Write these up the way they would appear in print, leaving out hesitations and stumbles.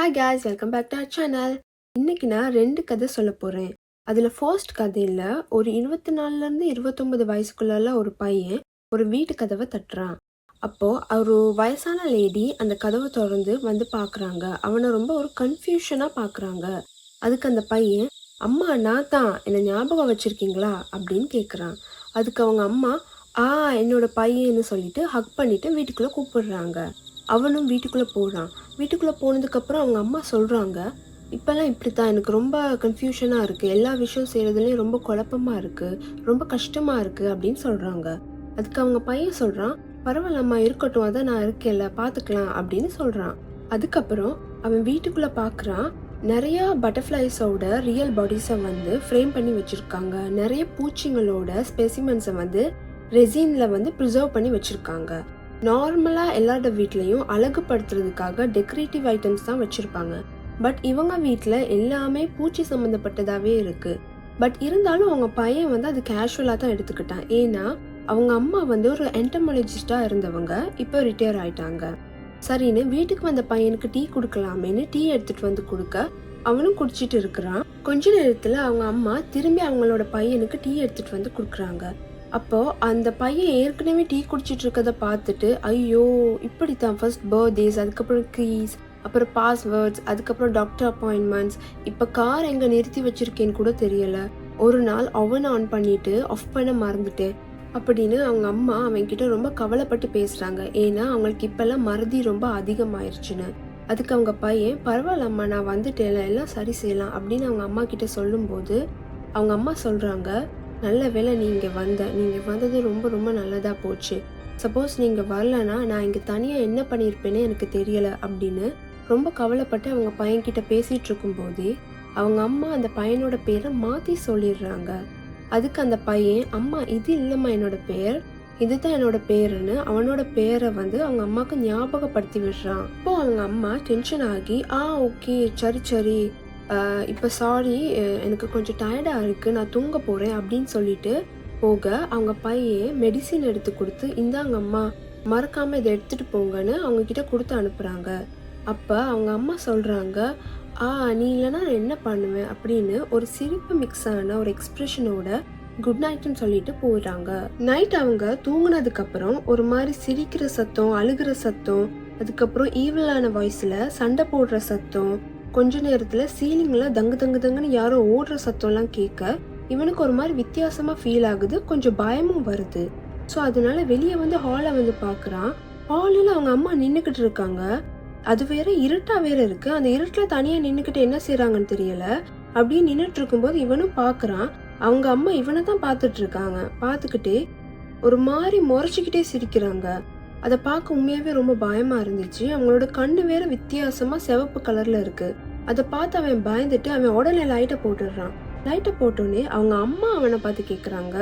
Hi guys, welcome back to our channel. இன்னைக்கு நான் 2 கதை சொல்ல போகிறேன். அதில் ஃபர்ஸ்ட் கதையில் ஒரு 24லேருந்து 29 வயசுக்குள்ள ஒரு பையன் ஒரு வீட்டு கதவை தட்டுறான். அப்போது ஒரு வயசான லேடி அந்த கதவை திறந்து வந்து பார்க்குறாங்க. அவனை ரொம்ப ஒரு கன்ஃபியூஷனாக பார்க்குறாங்க. அதுக்கு அந்த பையன், அம்மா நான் தான், என்னை ஞாபகம் வச்சுருக்கீங்களா அப்படின்னு கேட்குறான். அதுக்கு அவங்க அம்மா, என்னோட பையன்னு சொல்லிட்டு ஹக் பண்ணிவிட்டு வீட்டுக்குள்ளே கூப்பிடுறாங்க. அவனும் வீட்டுக்குள்ளே போகிறான். வீட்டுக்குள்ளே போனதுக்கப்புறம் அவங்க அம்மா சொல்கிறாங்க, இப்போல்லாம் இப்படி தான், எனக்கு ரொம்ப கன்ஃபியூஷனாக இருக்குது, எல்லா விஷயம் செய்கிறதுலேயும் ரொம்ப குழப்பமாக இருக்குது, ரொம்ப கஷ்டமாக இருக்குது அப்படின்னு சொல்கிறாங்க. அதுக்கு அவங்க பையன் சொல்கிறான், பரவாயில்லம்மா இருக்கட்டும், அதான் நான் இருக்கேன்ல, பார்த்துக்கலாம் அப்படின்னு சொல்கிறான். அதுக்கப்புறம் அவன் வீட்டுக்குள்ளே பார்க்குறான், நிறையா பட்டர்ஃப்ளைஸோட ரியல் பாடிஸை வந்து ஃப்ரேம் பண்ணி வச்சுருக்காங்க. நிறைய பூச்சிங்களோட ஸ்பெசிமென்ஸை வந்து ரெசினில் வந்து ப்ரிசர்வ் பண்ணி வச்சுருக்காங்க. நார்மலாக எல்லாரோட வீட்லேயும் அழகுபடுத்துறதுக்காக டெக்கரேட்டிவ் ஐட்டம்ஸ் தான் வச்சுருப்பாங்க. பட் இவங்க வீட்டில் எல்லாமே பூச்சி சம்மந்தப்பட்டதாகவே இருக்குது. பட் இருந்தாலும் அவங்க பையன் வந்து அது கேஷுவலாக தான் எடுத்துக்கிட்டான். ஏன்னா அவங்க அம்மா வந்து ஒரு என்டமாலஜிஸ்டாக இருந்தவங்க, இப்போ ரிட்டையர் ஆயிட்டாங்க. சரின்னு வீட்டுக்கு வந்த பையனுக்கு டீ கொடுக்கலாமேன்னு டீ எடுத்துகிட்டு வந்து கொடுக்க அவனும் குடிச்சிட்டு இருக்கிறான். கொஞ்ச நேரத்தில் அவங்க அம்மா திரும்பி அவங்களோட பையனுக்கு டீ எடுத்துகிட்டு வந்து கொடுக்குறாங்க. அப்போது அந்த பையன் ஏற்கனவே டீ குடிச்சிட்டு இருக்கதை பார்த்துட்டு, ஐயோ இப்படி தான் ஃபர்ஸ்ட் பர்த்டேஸ், அதுக்கப்புறம் கீஸ், அப்புறம் பாஸ்வேர்ட்ஸ், அதுக்கப்புறம் டாக்டர் அப்பாயின்மெண்ட்ஸ், இப்போ கார் எங்கே நிறுத்தி வச்சிருக்கேன்னு கூட தெரியலை, ஒரு நாள் ஓவன் ஆன் பண்ணிட்டு ஆஃப் பண்ண மறந்துட்டேன் அப்படின்னு அவங்க அம்மா அவன்கிட்ட ரொம்ப கவலைப்பட்டு பேசுகிறாங்க. ஏன்னா அவங்களுக்கு இப்போல்லாம் மறதி ரொம்ப அதிகமாயிருச்சுன்னு. அதுக்கு அவங்க பையன், பரவாயில்லம்மா நான் வந்துட்டேன், எல்லாம் சரி செய்யலாம் அப்படின்னு அவங்க அம்மா கிட்ட சொல்லும்போது அவங்க அம்மா சொல்கிறாங்க, நல்ல வேளை நீங்கள் வந்தது ரொம்ப ரொம்ப நல்லதாக போச்சு. சப்போஸ் நீங்கள் வரலன்னா நான் இங்கே தனியாக என்ன பண்ணியிருப்பேன்னு எனக்கு தெரியலை அப்படின்னு ரொம்ப கவலைப்பட்டு அவங்க பையன்கிட்ட பேசிகிட்டு இருக்கும்போதே அவங்க அம்மா அந்த பையனோட பேரை மாற்றி சொல்லிடுறாங்க. அதுக்கு அந்த பையன், அம்மா இது இல்லைம்மா என்னோட பேர், இதுதான் என்னோட பேருன்னு அவனோட பேரை வந்து அவங்க அம்மாவுக்கு ஞாபகப்படுத்தி விடுறான். இப்போ அவங்க அம்மா டென்ஷன் ஆகி, ஓகே சரி இப்போ சாரி, எனக்கு கொஞ்சம் டயர்டாக இருக்குது, நான் தூங்க போகிறேன் அப்படின்னு சொல்லிட்டு போக அவங்க பையன் மெடிசின் எடுத்து கொடுத்து, இந்தாங்க அம்மா, மறக்காமல் இதை எடுத்துகிட்டு போங்கன்னு அவங்கக்கிட்ட கொடுத்து அனுப்புகிறாங்க. அப்போ அவங்க அம்மா சொல்கிறாங்க, நீ இல்லைனா நான் என்ன பண்ணுவேன் அப்படின்னு ஒரு சிரிப்பு மிக்ஸ் ஆன ஒரு எக்ஸ்பிரஷனோட குட் நைட்னு சொல்லிட்டு போயிடுறாங்க. நைட் அவங்க தூங்கினதுக்கப்புறம் ஒரு மாதிரி சிரிக்கிற சத்தம், அழுகிற சத்தம், அதுக்கப்புறம் ஈவிலான வாய்ஸில் சண்டை போடுற சத்தம், கொஞ்ச நேரத்தில் சீலிங்கில் தங்குன்னு யாரோ ஓடுற சத்தம்லாம் கேட்க இவனுக்கு ஒரு மாதிரி வித்தியாசமாக ஃபீல் ஆகுது, கொஞ்சம் பயமும் வருது. ஸோ அதனால வெளியே வந்து ஹாலை வந்து பார்க்குறான். ஹாலில் அவங்க அம்மா நின்றுக்கிட்டு இருக்காங்க. அது வேற இருட்டாக வேற இருக்குது. அந்த இருட்டில் தனியாக நின்றுக்கிட்டு என்ன செய்கிறாங்கன்னு தெரியல. அப்படியே நின்றுட்டு இருக்கும்போது இவனும் பார்க்குறான், அவங்க அம்மா இவனை தான் பார்த்துட்டு இருக்காங்க. பார்த்துக்கிட்டே ஒரு மாதிரி முறைச்சிக்கிட்டே சிரிக்கிறாங்க. அதை பார்க்க உண்மையாகவே ரொம்ப பயமாக இருந்துச்சு. அவங்களோட கண்ணு வேற வித்தியாசமாக சிவப்பு கலரில் இருக்குது. அதை பார்த்து அவன் பயந்துட்டு அவன் உடனே லைட்டை போட்டுடுறான். லைட்டை போட்டோன்னே அவங்க அம்மா அவனை பார்த்து கேட்குறாங்க,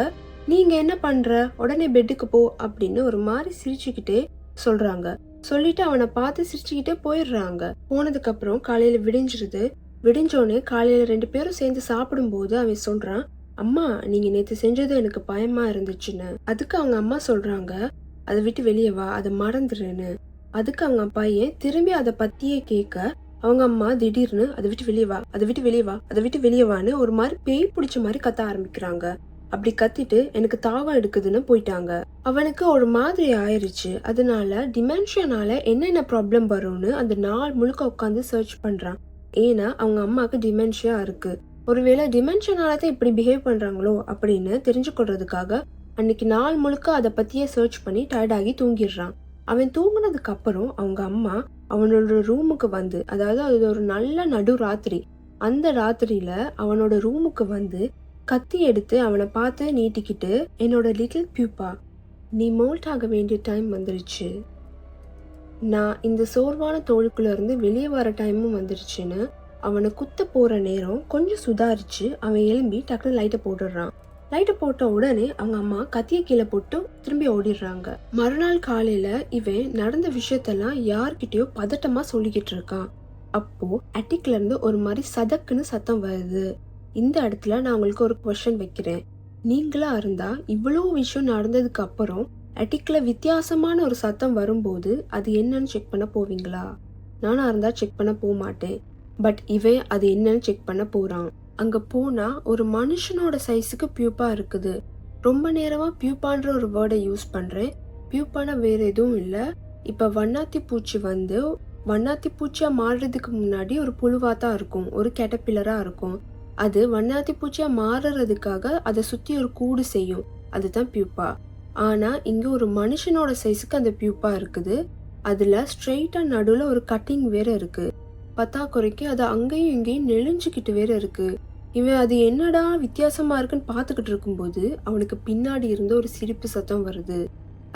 நீங்கள் என்ன பண்ணுற, உடனே பெட்டுக்கு போ அப்படின்னு ஒரு மாதிரி சிரிச்சுக்கிட்டே சொல்கிறாங்க. சொல்லிட்டு அவனை பார்த்து சிரிச்சுக்கிட்டே போயிடுறாங்க. போனதுக்கப்புறம் காலையில் விடிஞ்சிருது. விடிஞ்சோடனே காலையில் 2 பேரும் சேர்ந்து சாப்பிடும்போது அவன் சொல்கிறான், அம்மா நீங்கள் நேற்று செஞ்சது எனக்கு பயமாக இருந்துச்சுன்னு. அதுக்கு அவங்க அம்மா சொல்கிறாங்க, அதை விட்டு வெளியே வா, அதை மறந்துடுன்னு. அதுக்கு அவங்க பையன் திரும்பி அதை பற்றியே கேட்க அவங்க அம்மா திடீர்னு, அதை விட்டு வெளியே வா, அதை விட்டு வெளியே வா, அதை விட்டு வெளியே வான்னு ஒரு மாதிரி பேய் பிடிச்ச மாதிரி கத்த ஆரம்பிக்கிறாங்க. அப்படி கத்திட்டு எனக்கு தாகம் எடுக்குதுன்னு போயிட்டாங்க. அவனுக்கு ஒரு மாதிரி ஆயிடுச்சு. அதனால டிமென்ஷியானால என்னென்ன ப்ராப்ளம் வரும்னு அந்த நாள் முழுக்க உட்காந்து சர்ச் பண்ணுறான். ஏன்னா அவங்க அம்மாவுக்கு டிமென்ஷியா இருக்கு. ஒருவேளை டிமென்ஷியானால தான் இப்படி பிஹேவ் பண்ணுறாங்களோ அப்படின்னு தெரிஞ்சுக்கொள்றதுக்காக அன்னைக்கு நாள் முழுக்க அதை பற்றியே சர்ச் பண்ணி டயர்டாகி தூங்கிடுறான். அவன் தூங்கினதுக்கு அப்புறம் அவங்க அம்மா அவனோட ரூமுக்கு வந்து, அதாவது அது ஒரு நல்ல நடு ராத்திரி, அந்த ராத்திரியில அவனோட ரூமுக்கு வந்து கத்தி எடுத்து அவனை பார்த்து நீட்டிக்கிட்டு, என்னோட லிட்டில் பியூப்பா, நீ மோல்ட் ஆக வேண்டிய டைம் வந்துருச்சு, நான் இந்த சோர்வான தோளுக்குள்ள இருந்து வெளியே வர டைமும் வந்துருச்சுன்னு அவனை குத்த போற நேரம் கொஞ்சம் சுதாரிச்சு அவன் எழும்பி டக்குனு லைட்டை போட்டுடுறான். லைட்டை போட்ட உடனே அவங்க அம்மா கத்தியை கீழே போட்டு திரும்பி ஓடிடுறாங்க. மறுநாள் காலையில இவன் நடந்த விஷயத்தெல்லாம் யார்கிட்டயோ பதட்டமா சொல்லிக்கிட்டு இருக்கான். அப்போ அட்டிக்ல இருந்து ஒரு மாதிரி சதக்குன்னு சத்தம் வருது. இந்த இடத்துல நான் உங்களுக்கு ஒரு குவெஸ்சன் வைக்கிறேன். நீங்களா இருந்தா இவ்வளோ விஷயம் நடந்ததுக்கு அப்புறம் அட்டிக்ல வித்தியாசமான ஒரு சத்தம் வரும்போது அது என்னன்னு செக் பண்ண போவீங்களா? நானா இருந்தா செக் பண்ண போக மாட்டேன். பட் இவன் அது என்னன்னு செக் பண்ண போறான். அங்க போனா ஒரு மனுஷனோட சைஸுக்கு பியூப்பா இருக்குது. ரொம்ப நேரமா பியூப்பான்ற ஒரு வேர்டை யூஸ் பண்றேன். பியூப்பானா வேற எதுவும் இல்ல. இப்ப வண்ணாத்தி பூச்சி வந்து வண்ணாத்தி பூச்சியா மாறுறதுக்கு முன்னாடி ஒரு புழுவா தான் இருக்கும். ஒரு கேட்டர்பில்லரா இருக்கும். அது வண்ணாத்தி பூச்சியா மாறுறதுக்காக அதை சுத்தி ஒரு கூடு செய்யும். அதுதான் பியூப்பா. ஆனா இங்க ஒரு மனுஷனோட சைஸுக்கு அந்த பியூப்பா இருக்குது. அதுல ஸ்ட்ரெயிட்டா நடுவுல ஒரு கட்டிங் வேற இருக்கு. பத்தாக்குறைக்கு அது அங்கேயும் இங்கேயும் நெளிஞ்சுக்கிட்டு வேற இருக்கு. இவன் அது என்னடா வித்தியாசமா இருக்குன்னு பார்த்துக்கிட்டு இருக்கும்போது அவனுக்கு பின்னாடி இருந்து ஒரு சிரிப்பு சத்தம் வருது.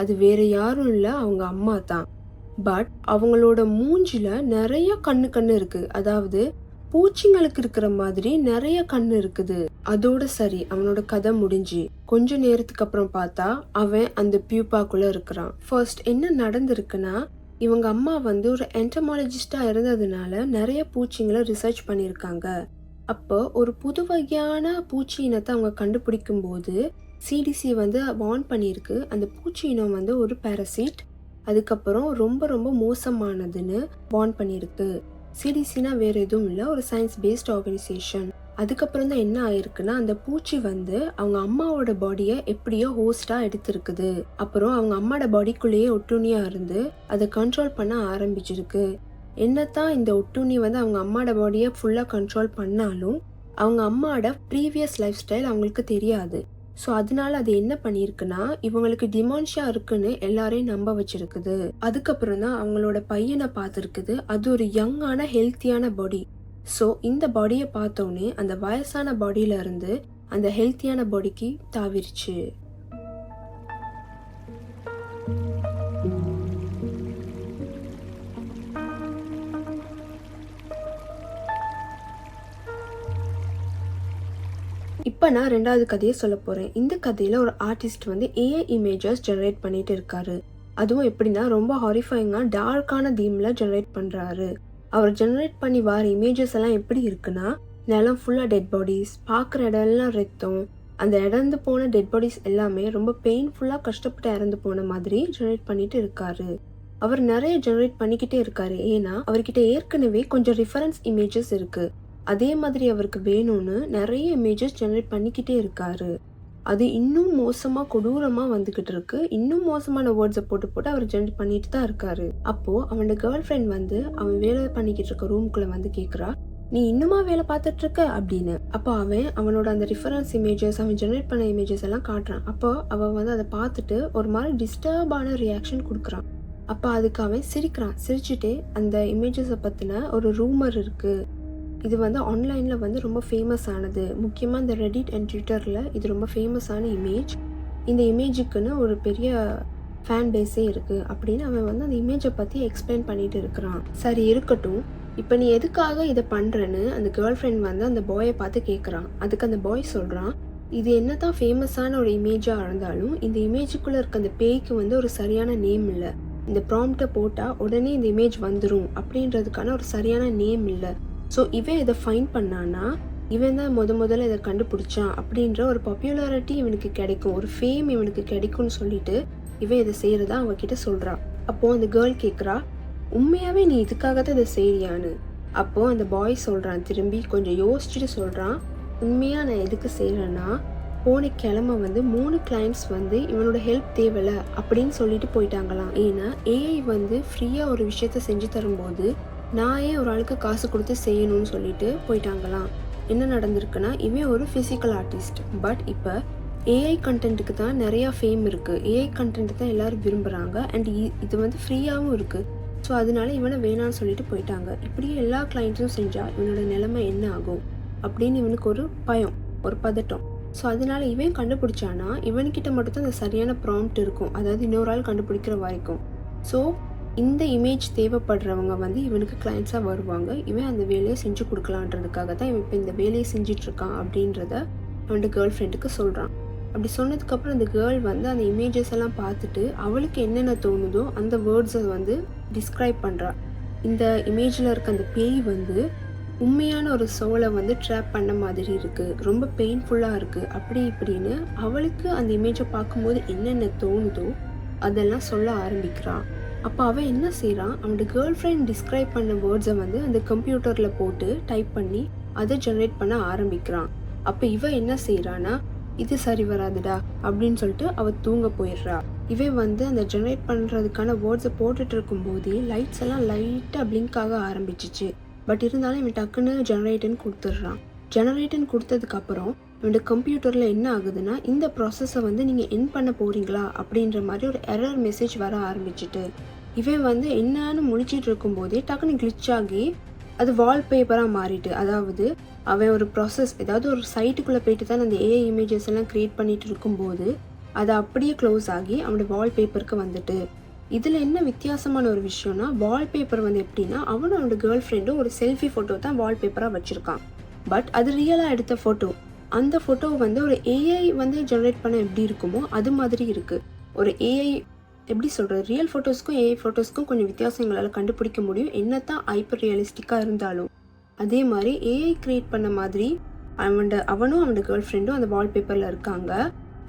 அது வேற யாரும் இல்ல, அவங்க அம்மா தான். பட் அவங்களோட மூஞ்சில நிறைய கண்ணு இருக்கு. அதாவது பூச்சிங்களுக்கு இருக்கிற மாதிரி நிறைய கண்ணு இருக்குது. அதோட சரி, அவனோட கதை முடிஞ்சு கொஞ்ச நேரத்துக்கு அப்புறம் பார்த்தா அவன் அந்த பியூப்பாக்குள்ள இருக்கிறான். ஃபர்ஸ்ட் என்ன நடந்திருக்குன்னா, இவங்க அம்மா வந்து ஒரு என்டமாலஜிஸ்டா இருந்ததுனால நிறைய பூச்சிங்களை ரிசர்ச் பண்ணியிருக்காங்க. அப்போ ஒரு புது வகையான பூச்சி இனத்தை அவங்க கண்டுபிடிக்கும் போது சிடிசி வந்து வார்ன் பண்ணியிருக்கு. அந்த பூச்சி இனம் வந்து ஒரு பாரசைட், அதுக்கப்புறம் ரொம்ப ரொம்ப மோசமானதுன்னு வார்ன் பண்ணியிருக்கு. சிடிசினா வேற எதுவும் இல்லை, ஒரு சயின்ஸ் பேஸ்ட் ஆர்கனைசேஷன். அதுக்கப்புறம் தான் என்ன ஆயிருக்குன்னா, அந்த பூச்சி வந்து அவங்க அம்மாவோட பாடியை எப்படியோ ஹோஸ்டா எடுத்திருக்குது. அப்புறம் அவங்க அம்மாவோட பாடிக்குள்ளேயே ஒட்டுண்ணியா இருந்து அதை கண்ட்ரோல் பண்ண ஆரம்பிச்சிருக்கு. என்னத்தான் இந்த ஒட்டுண்ணி வந்து அவங்க அம்மாவோட பாடியை ஃபுல்லா கண்ட்ரோல் பண்ணாலும் அவங்க அம்மாவோட ப்ரீவியஸ் லைஃப் ஸ்டைல் அவங்களுக்கு தெரியாது. ஸோ அதனால அது என்ன பண்ணியிருக்குன்னா, இவங்களுக்கு டிமான்ஷியா இருக்குன்னு எல்லாரையும் நம்ப வச்சிருக்குது. அதுக்கப்புறம் தான் அவங்களோட பையனை பார்த்துருக்குது. அது ஒரு யங்கான ஹெல்த்தியான பாடி. ஸோ இந்த பாடியை பார்த்தோன்னே அந்த வயசான பாடியில இருந்து அந்த ஹெல்த்தியான பாடிக்கு தாவிருச்சு. இப்போ நான் ரெண்டாவது கதையை சொல்ல போகிறேன். இந்த கதையில் ஒரு ஆர்டிஸ்ட் வந்து ஏஐ இமேஜஸ் ஜெனரேட் பண்ணிட்டு இருக்காரு. அதுவும் எப்படின்னா ரொம்ப ஹாரிஃபைங்காக டார்க்கான தீமில் ஜெனரேட் பண்ணுறாரு. அவர் ஜெனரேட் பண்ணி வர இமேஜஸ் எல்லாம் எப்படி இருக்குன்னா, நிலம் ஃபுல்லாக டெட் பாடிஸ், பார்க்குற இடம்லாம் ரத்தம், அந்த இறந்து போன டெட் பாடிஸ் எல்லாமே ரொம்ப பெயின்ஃபுல்லாக கஷ்டப்பட்டு இறந்து போன மாதிரி ஜெனரேட் பண்ணிட்டு இருக்காரு. அவர் நிறைய ஜெனரேட் பண்ணிக்கிட்டே இருக்காரு. ஏன்னா அவர்கிட்ட ஏற்கனவே கொஞ்சம் ரிஃபரன்ஸ் இமேஜஸ் இருக்கு. அதே மாதிரி அவருக்கு வேணும்னு நிறைய இமேஜஸ் ஜெனரேட் பண்ணிக்கிட்டே இருக்காரு. அது இன்னும் மோசமாக கொடூரமாக வந்துக்கிட்டு இருக்கு. இன்னும் மோசமான வேர்ட்ஸை போட்டு அவர் ஜெனரேட் பண்ணிட்டு தான் இருக்காரு. அப்போது அவனோட கேர்ள் ஃப்ரெண்ட் வந்து அவன் வேலை பண்ணிக்கிட்டு இருக்க ரூம்குள்ளே வந்து கேட்குறா, நீ இன்னுமா வேலை பார்த்துட்டு இருக்க அப்படின்னு. அப்போ அவனோட அந்த ரிஃபரன்ஸ் இமேஜஸ், அவன் ஜெனரேட் பண்ண இமேஜஸ் எல்லாம் காட்டுறான். அப்போ அவன் வந்து அதை பார்த்துட்டு ஒரு மாதிரி டிஸ்டர்பான ரியாக்ஷன் கொடுக்குறான். அப்போ அதுக்கு அவன் சிரிக்கிறான். சிரிச்சுட்டே அந்த இமேஜஸை பற்றின ஒரு ரூமர் இருக்குது, இது வந்து ஆன்லைனில் வந்து ரொம்ப ஃபேமஸ் ஆனது, முக்கியமாக இந்த ரெடிட் அண்ட் ட்விட்டரில் இது ரொம்ப ஃபேமஸான இமேஜ், இந்த இமேஜுக்குன்னு ஒரு பெரிய ஃபேன் பேஸே இருக்குது அப்படின்னு அவன் வந்து அந்த இமேஜை பற்றி எக்ஸ்பிளைன் பண்ணிட்டு இருக்கிறான். சரி இருக்கட்டும், இப்போ நீ எதுக்காக இதை பண்ணுறன்னு அந்த கேர்ள் ஃப்ரெண்ட் வந்து அந்த பாயை பார்த்து கேட்குறான். அதுக்கு அந்த பாய் சொல்கிறான், இது என்ன தான் ஃபேமஸான ஒரு இமேஜாக இருந்தாலும் இந்த இமேஜுக்குள்ளே இருக்க அந்த பேய்க்கு வந்து ஒரு சரியான நேம் இல்லை. இந்த ப்ராம்ப்டை போட்டால் உடனே இந்த இமேஜ் வந்துடும் அப்படின்றதுக்கான ஒரு சரியான நேம் இல்லை. ஸோ இவன் இதை ஃபைன் பண்ணான்னா இவன் தான் முதல்ல இதை கண்டுபிடிச்சான் அப்படின்ற ஒரு பாப்புலாரிட்டி இவனுக்கு கிடைக்கும், ஒரு ஃபேம் இவனுக்கு கிடைக்கும்னு சொல்லிட்டு இவன் இதை செய்கிறதா அவகிட்ட சொல்கிறான். அப்போது அந்த கேர்ள் கேட்குறா, உண்மையாகவே நீ இதுக்காக தான் இதை செய்கிறியான்னு. அப்போது அந்த பாய் சொல்கிறான், திரும்பி கொஞ்சம் யோசிச்சுட்டு சொல்கிறான், உண்மையாக நான் எதுக்கு செய்கிறேன்னா, போன கிழமை வந்து 3 கிளைண்ட்ஸ் வந்து இவனோட ஹெல்ப் தேவையில்ல அப்படின்னு சொல்லிட்டு போயிட்டாங்களாம். ஏன்னா ஏஐ வந்து ஃப்ரீயாக ஒரு விஷயத்த செஞ்சு தரும்போது நான் ஏன் ஒரு ஆளுக்கு காசு கொடுத்து செய்யணும்னு சொல்லிட்டு போயிட்டாங்களாம். என்ன நடந்திருக்குன்னா, இவன் ஒரு ஃபிசிக்கல் ஆர்டிஸ்ட். பட் இப்போ ஏஐ கண்டென்ட்டுக்கு தான் நிறையா ஃபேம் இருக்குது, ஏஐ கண்டென்ட் தான் எல்லோரும் விரும்புகிறாங்க, அண்ட் இது வந்து ஃப்ரீயாகவும் இருக்குது. ஸோ அதனால இவனை வேணான்னு சொல்லிட்டு போயிட்டாங்க. இப்படியே எல்லா கிளைண்ட்ஸும் செஞ்சால் இவனோட நிலைமை என்ன ஆகும் அப்படின்னு இவனுக்கு ஒரு பயம், ஒரு பதட்டம். ஸோ அதனால இவன் கண்டுபிடிச்சானா இவன்கிட்ட மட்டும்தான் அந்த சரியான ப்ராம்ப்ட் இருக்கும், அதாவது இன்னொரு ஆள் கண்டுபிடிக்கிற வரைக்கும். ஸோ இந்த இமேஜ் தேவைப்படுறவங்க வந்து இவனுக்கு கிளைண்ட்ஸாக வருவாங்க. இவன் அந்த வேலையை செஞ்சு கொடுக்கலான்றதுக்காக தான் இவன் இப்போ இந்த வேலையை செஞ்சிட்ருக்கான் அப்படின்றத அவனோட கேர்ள் ஃப்ரெண்டுக்கு சொல்கிறான். அப்படி சொன்னதுக்கப்புறம் அந்த கேர்ள் வந்து அந்த இமேஜஸ் எல்லாம் பார்த்துட்டு அவளுக்கு என்னென்ன தோணுதோ அந்த வேர்ட்ஸை வந்து டிஸ்கிரைப் பண்ணுறான். இந்த இமேஜில் இருக்க அந்த பேய் வந்து உண்மையான ஒரு சோலை வந்து ட்ராப் பண்ண மாதிரி இருக்குது, ரொம்ப பெயின்ஃபுல்லாக இருக்குது, அப்படி இப்படின்னு அவளுக்கு அந்த இமேஜை பார்க்கும்போது என்னென்ன தோணுதோ அதெல்லாம் சொல்ல ஆரம்பிக்கிறான். அப்போ அவன் என்ன செய்கிறான், அவனோட கேர்ள் ஃப்ரெண்ட் டிஸ்கிரைப் பண்ண வேர்ட்ஸை வந்து அந்த கம்ப்யூட்டரில் போட்டு டைப் பண்ணி அதை ஜென்ரேட் பண்ண ஆரம்பிக்கிறான். அப்போ இவன் என்ன செய்கிறான்னா, இது சரி வராதுடா அப்படின்னு சொல்லிட்டு அவள் தூங்க போயிடுறா. இவன் வந்து அந்த ஜென்ரேட் பண்ணுறதுக்கான வேர்ட்ஸை போட்டுட்டு இருக்கும்போதே லைட்ஸ் எல்லாம் லைட்டாக பிளிங்க் ஆக ஆரம்பிச்சிச்சு. பட் இருந்தாலும் இவன் டக்குன்னு ஜெனரேட்டுன்னு கொடுத்துட்றான். ஜெனரேட்டுன்னு கொடுத்ததுக்கப்புறம் இவனோட கம்ப்யூட்டரில் என்ன ஆகுதுன்னா, இந்த ப்ராசஸை வந்து நீங்கள் என் பண்ண போகிறீங்களா அப்படின்ற மாதிரி ஒரு எரர் மெசேஜ் வர ஆரம்பிச்சிட்டு, இவன் வந்து என்னன்னு முழிச்சிட்டு இருக்கும்போதே டக்குன்னு கிளிச் ஆகி அது வால்பேப்பராக மாறிட்டு, அதாவது அவன் ஒரு ப்ராசஸ் ஏதாவது ஒரு சைட்டுக்குள்ளே போயிட்டு தான் அந்த ஏஐ இமேஜஸ் எல்லாம் க்ரியேட் பண்ணிட்டு இருக்கும்போது அதை அப்படியே க்ளோஸ் ஆகி அவனோட வால்பேப்பருக்கு வந்துட்டு. இதில் என்ன வித்தியாசமான ஒரு விஷயம்னா, வால்பேப்பர் வந்து எப்படின்னா அவனும் அவனோட கேர்ள் ஃப்ரெண்டும் ஒரு செல்ஃபி ஃபோட்டோ தான் வால்பேப்பராக வச்சுருக்கான். பட் அது ரியலாக எடுத்த ஃபோட்டோ. அந்த ஃபோட்டோ வந்து ஒரு ஏஐ வந்து ஜென்ரேட் பண்ண எப்படி இருக்குமோ அது மாதிரி இருக்குது. ஒரு ஏஐ எப்படி சொல்கிறது, ரியல் ஃபோட்டோஸ்க்கும் ஏஐ ஃபோட்டோஸ்க்கும் கொஞ்சம் வித்தியாசங்களால் கண்டுபிடிக்க முடியும், என்ன தான் ஹைப்பர் ரியலிஸ்டிக்காக இருந்தாலும். அதே மாதிரி ஏஐ க்ரியேட் பண்ண மாதிரி அவனும் அவனோட கேர்ள் ஃப்ரெண்டும் அந்த வால்பேப்பரில் இருக்காங்க.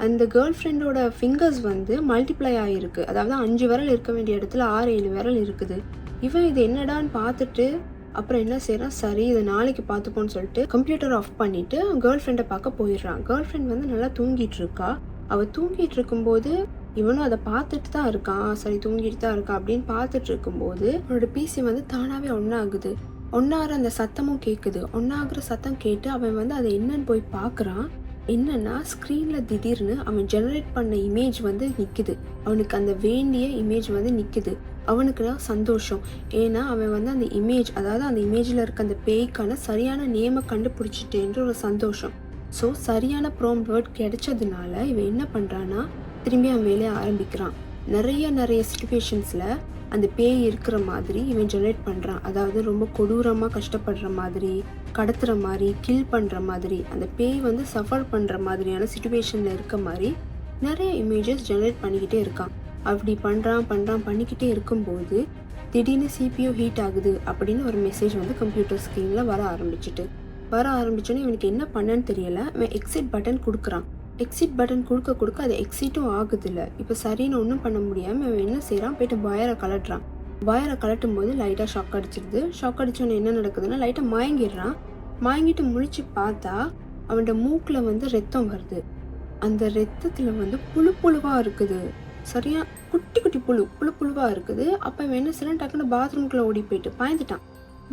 அந்த கேர்ள் ஃப்ரெண்டோட ஃபிங்கர்ஸ் வந்து மல்டிப்ளை ஆகிருக்கு. அதாவது 5 விரல் இருக்க வேண்டிய இடத்துல 6-7 விரல் இருக்குது. இவன் இது என்னடான்னு பார்த்துட்டு அப்புறம் என்ன செய்கிறான், சரி இதை நாளைக்கு பார்த்துப்போன்னு சொல்லிட்டு கம்ப்யூட்டர் ஆஃப் பண்ணிவிட்டு கேர்ள் ஃப்ரெண்டை பார்க்க போயிடுறான். கேர்ள் ஃப்ரெண்ட் வந்து நல்லா தூங்கிட்டு இருக்கா. அவள் தூங்கிட்டு இருக்கும்போது இவனும் அதை பார்த்துட்டு தான் இருக்கான். சரி தூங்கிட்டு தான் இருக்கான் அப்படின்னு பார்த்துட்டு இருக்கும்போது அவனோட பிசி வந்து தானாகவே ஒன்றாகுது. ஒன்றாகிற அந்த சத்தமும் கேட்குது. ஒன்றாகிற சத்தம் கேட்டு அவன் வந்து அதை என்னன்னு போய் பார்க்குறான். என்னன்னா ஸ்க்ரீனில் திடீர்னு அவன் ஜெனரேட் பண்ண இமேஜ் வந்து நிற்குது. அவனுக்கு அந்த வேண்டிய இமேஜ் வந்து நிற்குது. அவனுக்கு சந்தோஷம். ஏன்னா அவன் வந்து அந்த இமேஜ், அதாவது அந்த இமேஜில் இருக்க அந்த பேய்க்கான சரியான நேமை கண்டுபிடிச்சிட்டேன்ற ஒரு சந்தோஷம். ஸோ சரியான ப்ராம்ப்ட் வேர்ட் கிடைச்சதுனால இவன் என்ன பண்ணுறான்னா திரும்பி அவன் வேலையை ஆரம்பிக்கிறான். நிறைய சிச்சுவேஷன்ஸில் அந்த பேய் இருக்கிற மாதிரி இவன் ஜெனரேட் பண்ணுறான். அதாவது ரொம்ப கொடூரமாக கஷ்டப்படுற மாதிரி, கடத்துகிற மாதிரி, கில் பண்ணுற மாதிரி, அந்த பேய் வந்து சஃபர் பண்ணுற மாதிரியான சிச்சுவேஷனில் இருக்க மாதிரி நிறைய இமேஜஸ் ஜெனரேட் பண்ணிக்கிட்டே இருக்கான். அப்படி பண்ணிக்கிட்டே இருக்கும்போது திடீர்னு சிபியூ ஹீட் ஆகுது அப்படின்னு ஒரு மெசேஜ் வந்து கம்ப்யூட்டர் ஸ்க்ரீனில் வர ஆரம்பிச்சோன்னே இவனுக்கு என்ன பண்ணன்னு தெரியல. இவன் எக்ஸிட் பட்டன் கொடுக்குறான். எக்ஸிட் பட்டன் கொடுக்க அது எக்ஸிட்டும் ஆகுதில்ல. இப்போ சரின்னு ஒன்றும் பண்ண முடியாமல் இவன் என்ன செய்கிறான், போய்ட்டு வயரை கலட்டுறான். வயரை கலட்டும் போது லைட்டாக ஷாக் அடிச்சிருது. ஷாக் அடித்தோன்னே என்ன நடக்குதுன்னா லைட்டாக மயங்கிடுறான். மயங்கிட்டு முழிச்சு பார்த்தா அவனோட மூக்கில் வந்து ரத்தம் வருது. அந்த ரத்தத்தில் வந்து புழுவாக இருக்குது. சரியாக குட்டி புழுவாக இருக்குது. அப்போ இவன் என்ன செய்யலாம், டக்குன்னு பாத்ரூம்குள்ளே ஓடி போயிட்டு பாய்ந்துட்டான்.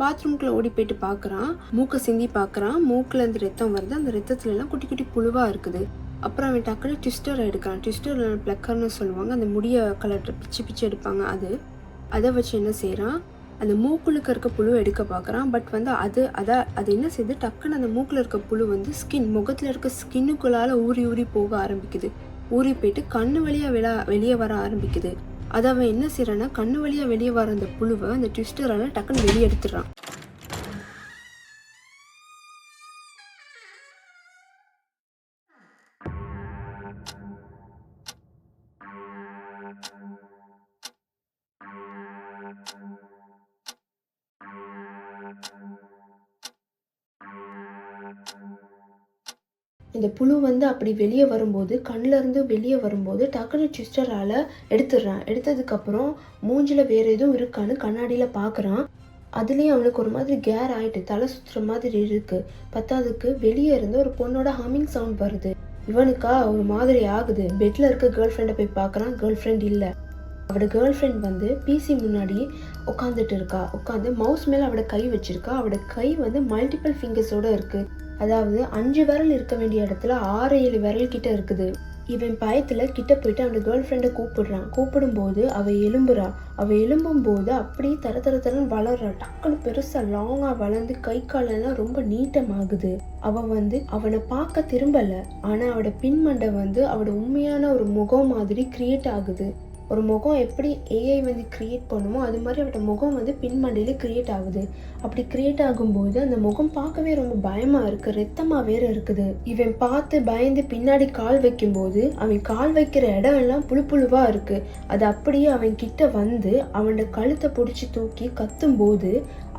பாத்ரூம்குள்ளே ஓடி போயிட்டு பார்க்குறான். மூக்கை சிந்தி பார்க்குறான். மூக்கில் அந்த ரத்தம் வருது. அந்த ரத்தத்துலலாம் குட்டி புழுவாக இருக்குது. அப்புறம் அவன் டக்குன்னு ட்விஸ்டர் எடுக்கிறான். ட்விஸ்டர் ப்ளக்கர்னு சொல்லுவாங்க, அந்த முடிய கலர் பிச்சு எடுப்பாங்க. அதை வச்சு என்ன செய்கிறான், அந்த மூக்குளுக்கு இருக்க புழு எடுக்க பார்க்குறான். பட் வந்து அது என்ன செய்யுது, டக்குன்னு அந்த மூக்கில் இருக்க புழு வந்து முகத்தில் இருக்க ஸ்கின்னுக்குள்ளால் ஊறி போக ஆரம்பிக்குது. ஊறி போயிட்டு கண்ணு வழியாக வெளியே வர ஆரம்பிக்குது. அதை அவன் என்ன செய்கிறான்னா கண்ணு வழியாக வெளியே வர அந்த புழுவை அந்த ட்விஸ்டரால் டக்குன்னு வெளியே எடுத்துடுறான். இந்த புழு வந்து அப்படி வெளியே வரும்போது, கண்ணிலேருந்து வெளியே வரும்போது டக்குனு ட்விஸ்டரால் எடுத்துடுறான். எடுத்ததுக்கப்புறம் மூஞ்சில் வேறு எதுவும் இருக்கான்னு கண்ணாடியில் பார்க்குறான். அதுலேயும் அவனுக்கு ஒரு மாதிரி கேர் ஆகிட்டு தலை சுற்றுற மாதிரி இருக்குது. பத்தாவதுக்கு வெளியே இருந்து ஒரு பொண்ணோட ஹம்மிங் சவுண்ட் வருது. இவனுக்கா ஒரு மாதிரி ஆகுது. பெட்டில் இருக்க கேர்ள் ஃப்ரெண்டை போய் பார்க்குறான். கேர்ள் ஃப்ரெண்ட் இல்லை. அவட கேர்ள் ஃப்ரெண்ட் வந்து பிசி முன்னாடி உட்காந்துட்டு இருக்கா. உட்காந்து மவுஸ் மேலே அவட கை வச்சிருக்கா. அவட கை வந்து மல்டிபிள் ஃபிங்கர்ஸோட இருக்குது. அதாவது 5 விரல் இருக்க வேண்டிய இடத்துல 6-7 விரல் கிட்ட இருக்குது. இவன் பயத்தில் கிட்ட போயிட்டு அவனோட கேர்ள் ஃப்ரெண்டை கூப்பிடும்போது அவள் எழும்பும்போது அப்படியே தரன்னு வளர்றா. டக்குன்னு பெருசாக லாங்காக வளர்ந்து கை காலெல்லாம் ரொம்ப நீட்டமாகுது. அவன் வந்து அவனை பார்க்க திரும்பலை. ஆனால் அவட பின்மண்டை வந்து அவட உண்மையான ஒரு முகம் மாதிரி கிரியேட் ஆகுது. ஒரு முகம் எப்படி ஏஐ வந்து கிரியேட் பண்ணுமோ அது மாதிரி அவட முகம் வந்து பின்மண்டையில் கிரியேட் ஆகுது. அப்படி கிரியேட் ஆகும்போது அந்த முகம் பார்க்கவே ரொம்ப பயமாக இருக்குது. ரத்தமாக வேற இருக்குது. இவன் பார்த்து பயந்து பின்னாடி கால் வைக்கும்போது அவன் கால் வைக்கிற இடம் எல்லாம் புழுவாக இருக்குது. அது அப்படியே அவன் கிட்ட வந்து அவனோட கழுத்தை பிடிச்சி தூக்கி கத்தும்போது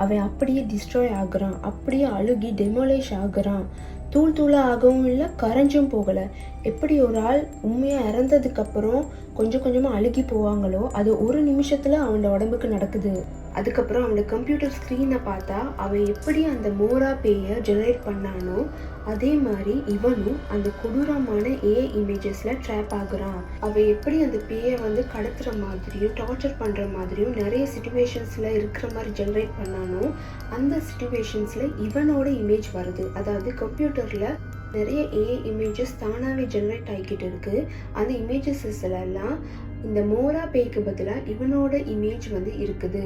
அவன் அப்படியே டிஸ்ட்ராய் ஆகுறான். அப்படியே அழுகி டெமோலேஷ் ஆகுறான். தூள் தூளாக ஆகவும் இல்லை, கரைஞ்சும் போகலை. எப்படி ஒரு ஆள் உண்மையாக இறந்ததுக்கப்புறம் கொஞ்சம் கொஞ்சமாக அழுகி போவாங்களோ அது ஒரு நிமிஷத்தில் அவனோட உடம்புக்கு நடக்குது. அதுக்கப்புறம் அவனோட கம்ப்யூட்டர் ஸ்க்ரீனை பார்த்தா அவன் எப்படி அந்த மோரா பேயை ஜெனரேட் பண்ணானோ அதே மாதிரி இவனும் அந்த கொடூரமான ஏஐ இமேஜஸில் ட்ராப் ஆகுறான். அவன் எப்படி அந்த பேயை வந்து கடத்துகிற மாதிரியும் டார்ச்சர் பண்ணுற மாதிரியும் நிறைய சிச்சுவேஷன்ஸில் இருக்கிற மாதிரி ஜெனரேட் பண்ணானோ அந்த சிச்சுவேஷன்ஸில் இவனோட இமேஜ் வருது. அதாவது கம்ப்யூட்டரில் நிறைய ஏஐ இமேஜஸ் தானாகவே ஜெனரேட் ஆகிக்கிட்டு இருக்குது. அந்த இமேஜஸ்லாம் இந்த மோரா பேய்க்கு பதிலாக இவனோட இமேஜ் வந்து இருக்குது.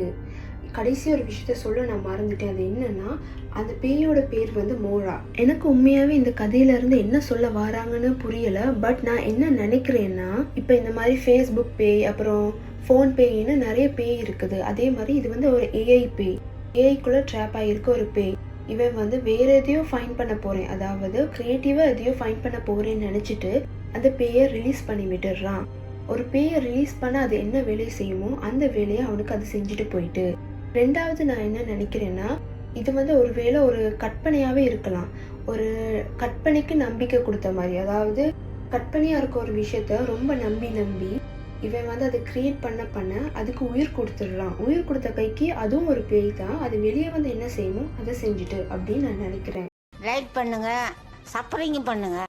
கடைசி ஒரு விஷயத்த சொல்ல நான் மறந்துட்டேன். அது என்னன்னா, அந்த பேயோட பேர் வந்து மோரா. எனக்கு உண்மையாகவே இந்த கதையிலேருந்து என்ன சொல்ல வராங்கன்னு புரியலை. பட் நான் என்ன நினைக்கிறேன்னா, இப்போ இந்த மாதிரி ஃபேஸ்புக் பேய், அப்புறம் ஃபோன் பேயின்னு நிறைய பேய் இருக்குது. அதே மாதிரி இது வந்து ஒரு ஏஐ பேய், ஏஐக்குள்ளே ட்ராப் ஆகியிருக்க ஒரு பேய். இவன் வந்து வேற எதையோ ஃபைன் பண்ண போகிறேன், அதாவது க்ரியேட்டிவாக எதையோ ஃபைன் பண்ண போகிறேன்னு நினச்சிட்டு அந்த பேயை ரிலீஸ் பண்ணி விட்டுடுறான். ஒரு பேயை ரிலீஸ் பண்ண அது என்ன வேலையை செய்யுமோ அந்த வேலையை அவனுக்கு அது செஞ்சுட்டு போயிட்டு. ரெண்டாவது நான் என்ன நினைக்கிறேன்னா, இது வந்து ஒரு வேளை ஒரு கற்பனையாகவே இருக்கலாம். ஒரு கற்பனைக்கு நம்பிக்கை கொடுத்த மாதிரி, அதாவது கற்பனையாக இருக்க ஒரு விஷயத்த ரொம்ப நம்பி இவன் வந்து அதை கிரியேட் பண்ண அதுக்கு உயிர் கொடுத்துடுறான். உயிர் கொடுத்த கைக்கு அதுவும் ஒரு பேய் தான். அது வெளியே வந்து என்ன செய்யுமோ அதை செஞ்சுட்டு அப்படின்னு நான் நினைக்கிறேன். லைக் பண்ணுங்க, சப்ஸ்கிரைப் பண்ணுங்க.